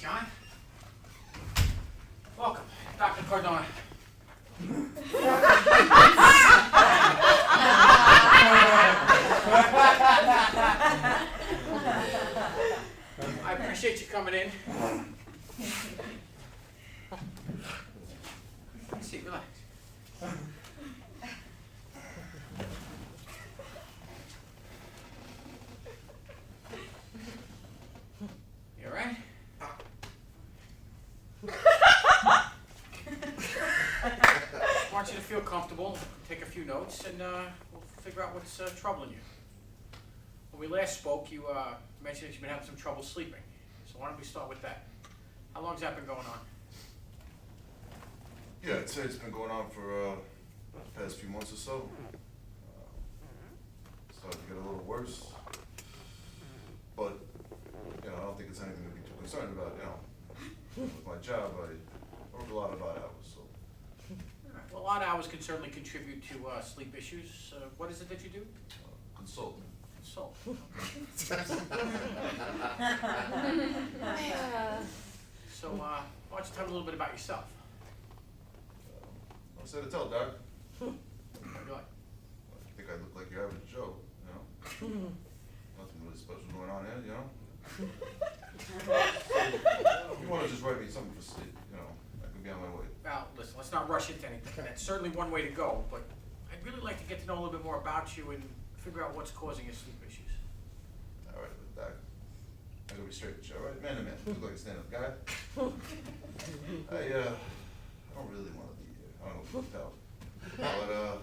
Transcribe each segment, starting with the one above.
John. Welcome, Dr. Cardona. I appreciate you coming in. See, relax. You all right? I want you to feel comfortable, take a few notes, and we'll figure out what's troubling you. When we last spoke, you mentioned that you've been having some trouble sleeping. So why don't we start with that? How long's that been going on? Yeah, I'd say it's been going on for the past few months or so. Started to get a little worse. But, you know, I don't think it's anything to be too concerned about, you know. With my job, I work a lot of odd hours, so. Well, a lot of hours can certainly contribute to sleep issues. What is it that you do? Consultant. Consult. So, why don't you tell me a little bit about yourself? What's there to tell, Doc? What do you like? I think I look like your average Joe, you know? Nothing really special going on here, you know? If you want to just write me something for sleep, you know, I can be on my way. Now, listen, let's not rush into anything. That's certainly one way to go, but I'd really like to get to know a little bit more about you and figure out what's causing your sleep issues. All right, but Doc, I gotta be straight with you, all right? Man to man, look like a stand-up guy. I don't really want to be here. I don't know if you can tell. But,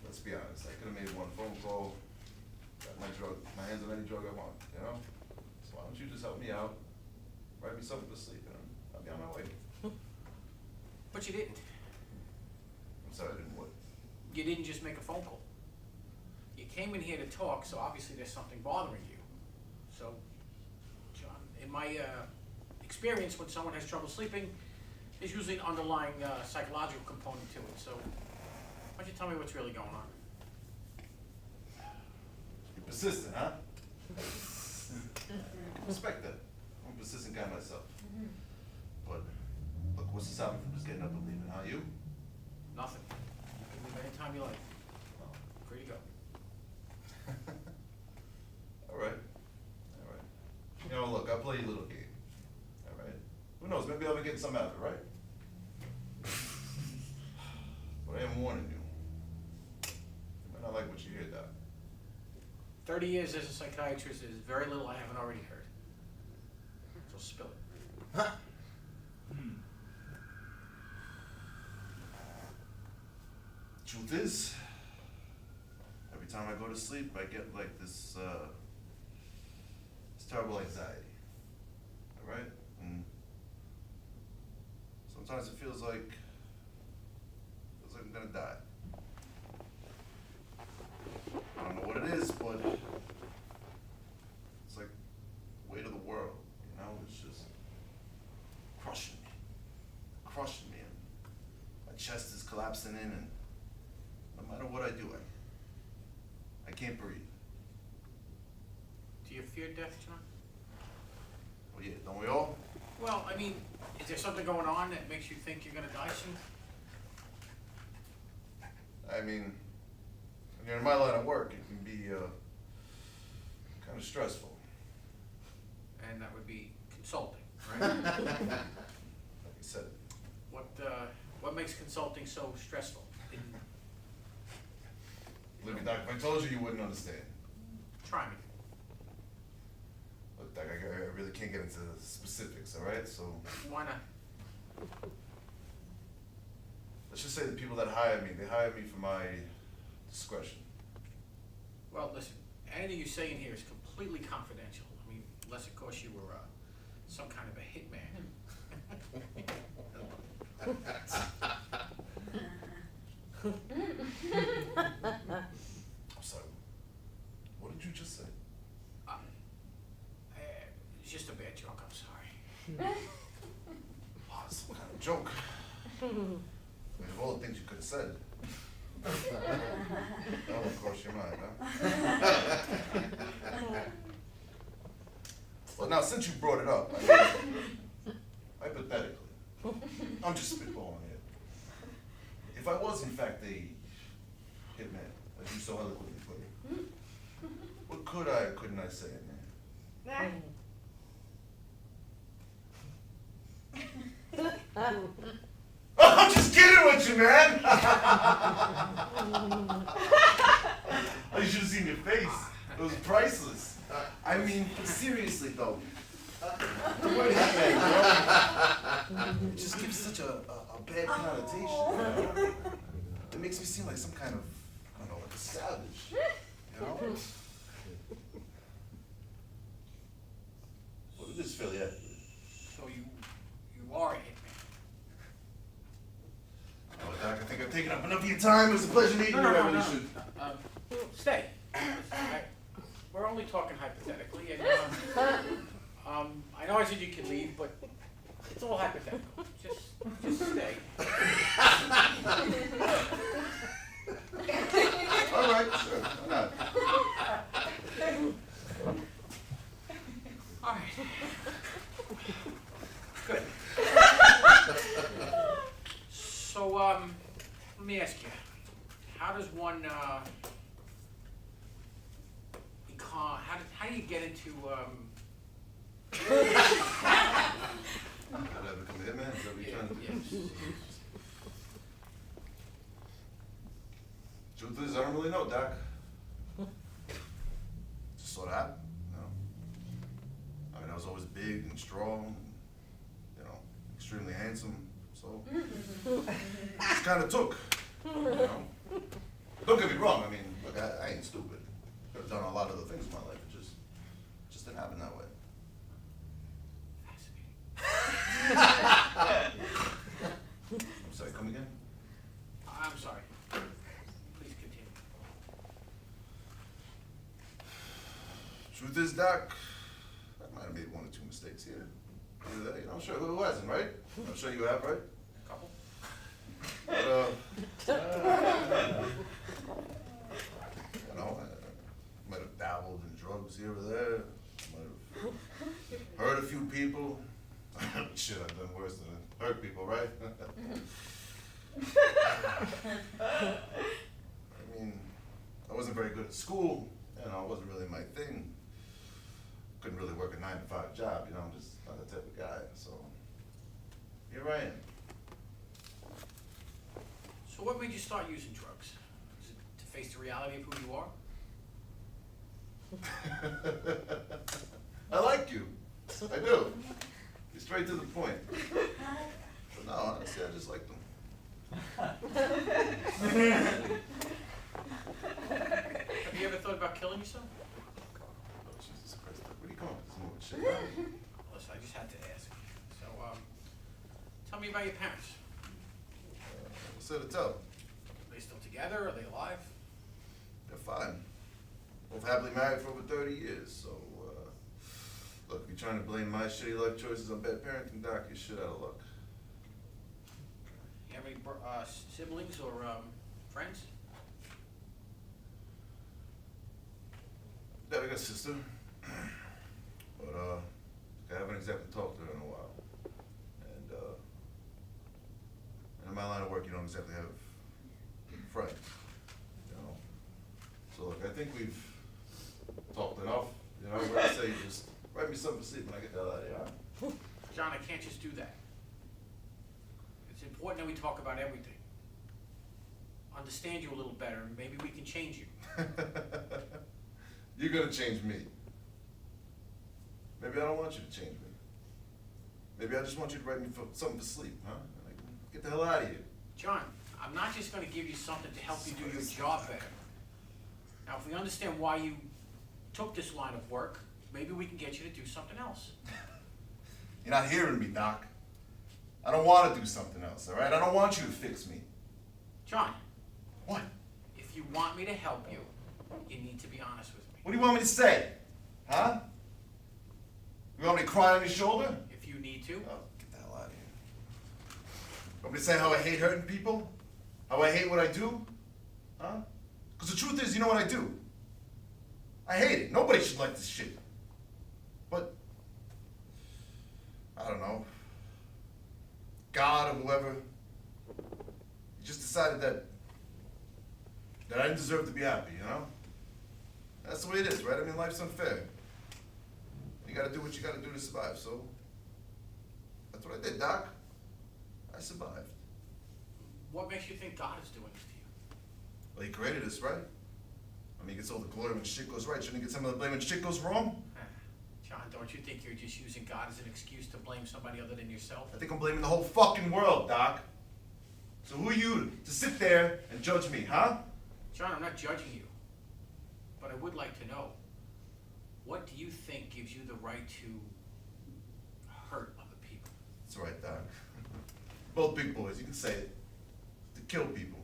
let's be honest. I could have made one phone call, got my hands on any drug I want, you know? So why don't you just help me out, write me something to sleep, and I'll be on my way. But you didn't. I'm sorry, I didn't what? You didn't just make a phone call. You came in here to talk, so obviously there's something bothering you. So, John, in my experience, when someone has trouble sleeping, there's usually an underlying psychological component to it. So, why don't you tell me what's really going on? You're persistent, huh? Respect that. I'm a persistent guy myself. But, look, what's the stopping from just getting up and leaving, huh? You? Nothing. You can leave anytime you like. Free to go. All right. All right. You know, look, I'll play you a little game. All right? Who knows? Maybe I'll be getting something out of it, right? But I am warning you. You might not like what you hear, Doc. 30 years as a psychiatrist is very little I haven't already heard. So spill it. Huh? Truth is, every time I go to sleep, I get like this terrible anxiety. All right? And sometimes it feels like I'm gonna die. I don't know what it is, but it's like weight of the world, you know? It's just crushing me, and my chest is collapsing in, and no matter what I do, I can't breathe. Do you fear death, John? Well, yeah, don't we all? Well, I mean, is there something going on that makes you think you're gonna die soon? I mean, when you're in my line of work, it can be kind of stressful. And that would be consulting, right? Like I said. What makes consulting so stressful? Look, Doc, if I told you, you wouldn't understand. Try me. Look, Doc, I really can't get into specifics, all right? So Why not? let's just say the people that hire me, they hire me for my discretion. Well, listen, anything you say in here is completely confidential. I mean, unless, of course, you were some kind of a hitman. I'm sorry. What did you just say? It's just a bad joke, I'm sorry. Oh, it's some kind of joke. I mean, of all the things you could have said. That won't cross your mind, huh? Well, now since you brought it up, hypothetically, I'm just spitballing here. If I was in fact a hitman, as you so eloquently put it, what could I or couldn't I say in there? I'm just kidding with you, man! You should have seen your face. It was priceless. I mean, seriously though. The word hitman, it just gives such a bad connotation. You know? It makes me seem like some kind of, I don't know, like a savage. You know? Well, this is fairly accurate. So you are a hitman. Oh, Doc, I think I've taken up enough of your time. It was a pleasure meeting you. I really should. Stay. We're only talking hypothetically, and I know I said you can leave, but it's all hypothetical. Just stay. All right, sure. Why not? All right. Good. So, let me ask you, how does one, how do you get into, How did I become a hitman? Is that what you're trying to do? yes. Truth is, I don't really know, Doc. Just sort of happened, you know. I mean, I was always big and strong, and, you know, extremely handsome, so it just kind of took, you know. Don't get me wrong, I mean, look, I ain't stupid. I've done a lot of other things in my life, it just didn't happen that way. I'm sorry, come again? I'm sorry. Please continue. Truth is, Doc, I might have made one or two mistakes here. You know, sure, who hasn't, right? I'm sure you have, right? Couple? But, you know, I might have dabbled in drugs here or there. Might have hurt a few people. Shit, I've done worse than hurt people, right? I mean, I wasn't very good at school. You know, it wasn't really my thing. Couldn't really work a 9-to-5 job, you know, I'm just not that type of guy, so here I am. So what made you start using drugs? Is it to face the reality of who you are? I like you. I do. You're straight to the point. But no, honestly, I just like them. Have you ever thought about killing yourself? Oh, Jesus Christ. What are you calling this more shit? Huh? Listen, I just had to ask. So, tell me about your parents. What's there to tell? Are they still together? Are they alive? They're fine. Both happily married for over 30 years, so, look, if you're trying to blame my shitty life choices on bad parenting, Doc, you're shit out of luck. You have any siblings or friends? Yeah, I got a sister, but I haven't exactly talked to her in a while. And in my line of work, you don't exactly have friends, you know. So look, I think we've talked enough. You know, what I say, just write me something to sleep when I get the hell out of here. Huh? John, I can't just do that. It's important that we talk about everything. Understand you a little better, and maybe we can change you. You're gonna change me. Maybe I don't want you to change me. Maybe I just want you to write me something for sleep, huh? And I can get the hell out of here. John, I'm not just gonna give you something to help you do your job better. Now, if we understand why you took this line of work, maybe we can get you to do something else. You're not hearing me, Doc. I don't want to do something else, all right? I don't want you to fix me. John. What? If you want me to help you, you need to be honest with me. What do you want me to say? Huh? You want me to cry on your shoulder? If you need to. Oh, get the hell out of here. You want me to say how I hate hurting people? How I hate what I do? Huh? Because the truth is, you know what I do? I hate it. Nobody should like this shit. But don't know, God or whoever, he just decided that I didn't deserve to be happy, you know? That's the way it is, right? I mean, life's unfair. You gotta do what you gotta do to survive, so that's what I did, Doc. I survived. What makes you think God is doing this to you? Well, he created us, right? I mean, he gets all the glory when shit goes right. Shouldn't he get some of the blame when shit goes wrong? John, don't you think you're just using God as an excuse to blame somebody other than yourself? I think I'm blaming the whole fucking world, Doc. So who are you to sit there and judge me, huh? John, I'm not judging you, but I would like to know, what do you think gives you the right to hurt other people? That's right, Doc. Both big boys, you can say it. To kill people.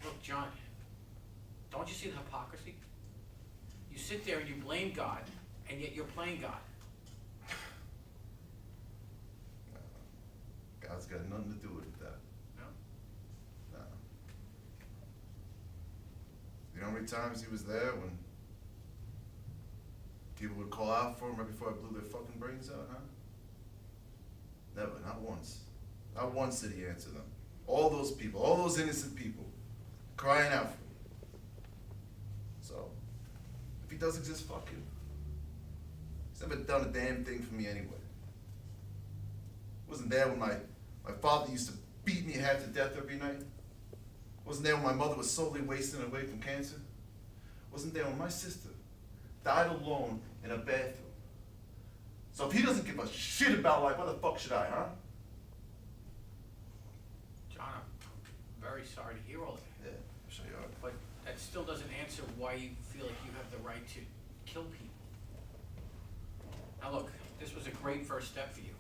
Look, John, don't you see the hypocrisy? You sit there and you blame God, and yet you're playing God. God's got nothing to do with that. No? No. You know how many times he was there when people would call out for him right before I blew their fucking brains out, huh? Never, not once. Not once did he answer them. All those people, all those innocent people, crying out for me. So, if he does exist, fuck him. He's never done a damn thing for me anyway. Wasn't there when my father used to beat me half to death every night. Wasn't there when my mother was slowly wasting away from cancer. Wasn't there when my sister died alone in a bathroom. So if he doesn't give a shit about life, why the fuck should I, huh? John, I'm very sorry to hear all that. Yeah, I'm sure you are. But that still doesn't answer why you feel like you have the right to kill people. Now look, this was a great first step for you.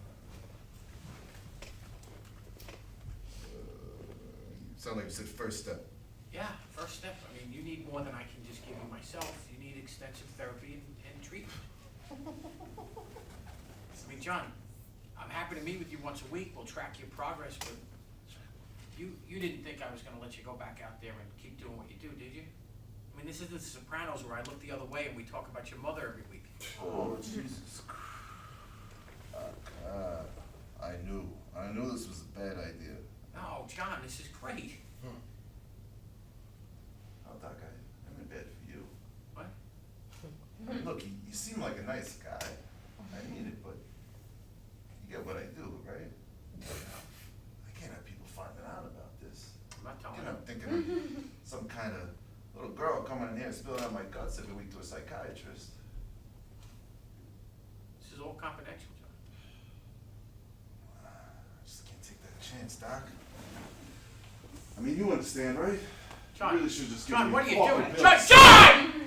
You sound like you said first step. Yeah, first step. I mean, you need more than I can just give you myself. You need extensive therapy and treatment. I mean, John, I'm happy to meet with you once a week. We'll track your progress, but you didn't think I was going to let you go back out there and keep doing what you do, did you? I mean, this is The Sopranos where I look the other way and we talk about your mother every week. Oh, Jesus Christ. I knew this was a bad idea. No, John, this is great. Oh, Doc, I'm in bed for you. What? I mean, look, you seem like a nice guy. I mean it, but you get what I do, right? I can't have people finding out about this. I'm not telling You you. know, I'm thinking some kind of little girl coming in here and spilling out my guts every week to a psychiatrist. This is all confidential, John. I just can't take that chance, Doc. I mean, you understand, right? John, You really should just give John, me what a are you fucking doing? pill. John!